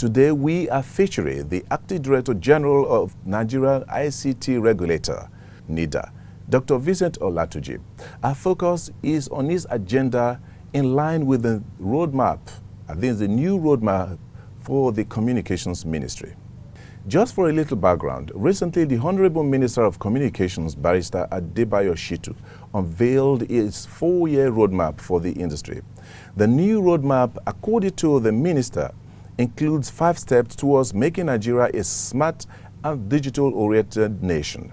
Today we are featuring the Acting Director General of Nigeria ICT Regulator, NITDA, Dr. Vincent Olatunji. Our focus is on his agenda in line with the roadmap, I think the new roadmap for the Communications Ministry. Just for a little background, recently the Honorable Minister of Communications, Barrister Adebayo Shitu, unveiled its 4-year roadmap for the industry. The new roadmap, according to the minister, includes 5 steps towards making Nigeria a smart and digital-oriented nation.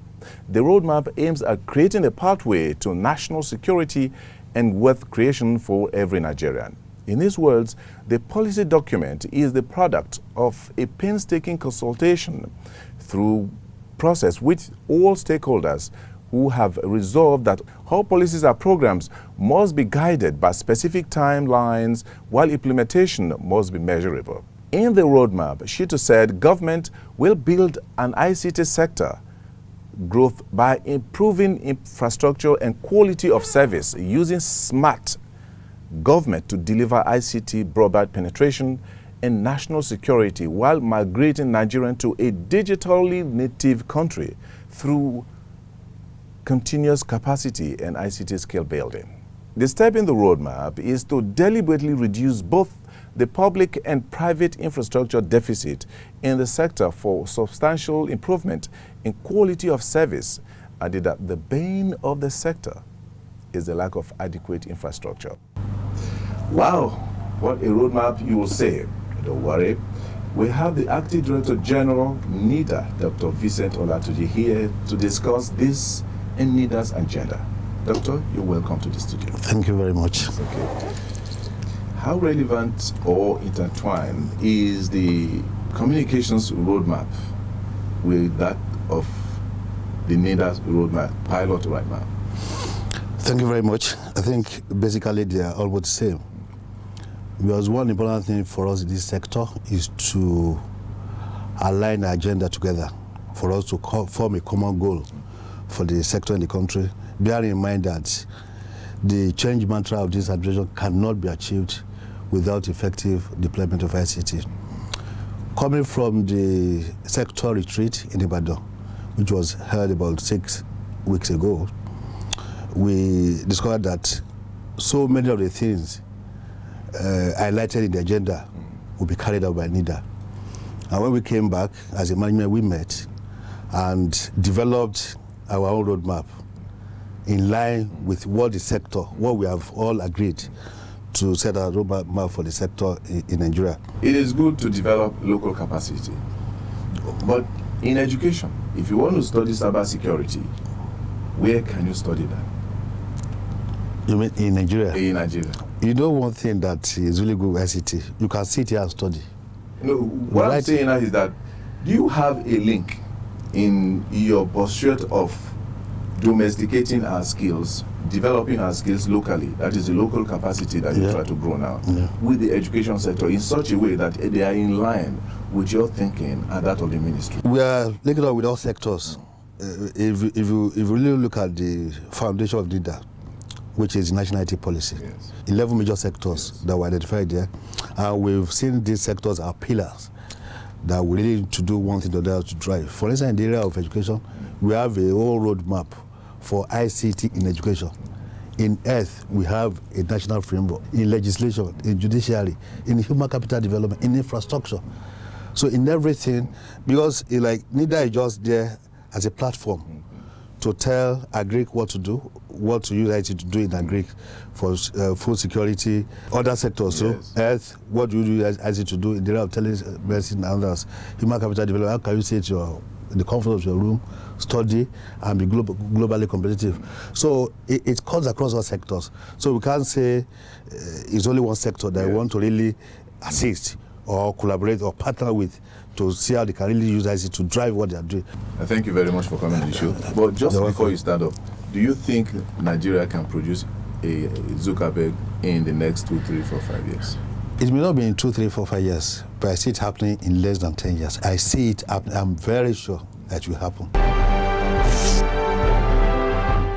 The roadmap aims at creating a pathway to national security and wealth creation for every Nigerian. In his words, the policy document is the product of a painstaking consultation through process with all stakeholders who have resolved that all policies and programs must be guided by specific timelines while implementation must be measurable. In the roadmap, Shitu said government will build an ICT sector growth by improving infrastructure and quality of service using smart government to deliver ICT broadband penetration and national security while migrating Nigeria to a digitally native country through continuous capacity and ICT skill building. The step in the roadmap is to deliberately reduce both the public and private infrastructure deficit in the sector for substantial improvement in quality of service, and that the bane of the sector is the lack of adequate infrastructure. Wow, what a roadmap you will say. Don't worry. We have the Acting Director General, NITDA, Dr. Vincent Olatunji, here to discuss this and NITDA's agenda. Doctor, you're welcome to the studio. Thank you very much. Okay. How relevant or intertwined is the communications roadmap with that of the NITDA's roadmap pilot right now? Thank you very much. I think basically they are almost the same. Because one important thing for us in this sector is to align the agenda together for us to form a common goal for the sector in the country, bearing in mind that the change mantra of this administration cannot be achieved without effective deployment of ICT. Coming from the sector retreat in Ibadan, which was held about 6 weeks ago, we discovered that so many of the things highlighted in the agenda will be carried out by NITDA. And when we came back as a management, we met and developed our own roadmap in line with what the sector, what we have all agreed to set a roadmap for the sector in Nigeria. It is good to develop local capacity, but in education, if you want to study cybersecurity, where can you study that? You mean in Nigeria? In Nigeria. You know one thing that is really good with ICT, you can sit here and study. No, what I'm saying now is that, do you have a link in your pursuit of domesticating our skills, developing our skills locally, that is the local capacity that you try to grow now, with the education sector in such a way that they are in line with your thinking and that of the ministry? We are linking up with all sectors. If you really look at the foundation of NITDA, which is national IT policy, 11 major sectors that were identified there, and we've seen these sectors are pillars that we really need to do one thing or the other to drive. For instance, in the area of education, we have a whole roadmap for ICT in education. In health, we have a national framework. In legislation, in judiciary, in human capital development, in infrastructure. So in everything, because NITDA is just there as a platform to tell Agric what to do, what to use IT to do in Agric for food security, other sectors, so health, what do you use IT to do in the area of telemedicine and others, human capital development, how can you sit in the comfort of your room, study, and be globally competitive. So it cuts across all sectors. So we can't say it's only one sector that we want to really assist or collaborate or partner with to see how they can really use ICT to drive what they are doing. Thank you very much for coming on the show. But just before you start up, do you think Nigeria can produce a Zuckerberg in the next 2, 3, 4, 5 years? It may not be in 2, 3, 4, 5 years, but I see it happening in less than 10 years. I see it happening. I'm very sure that will happen.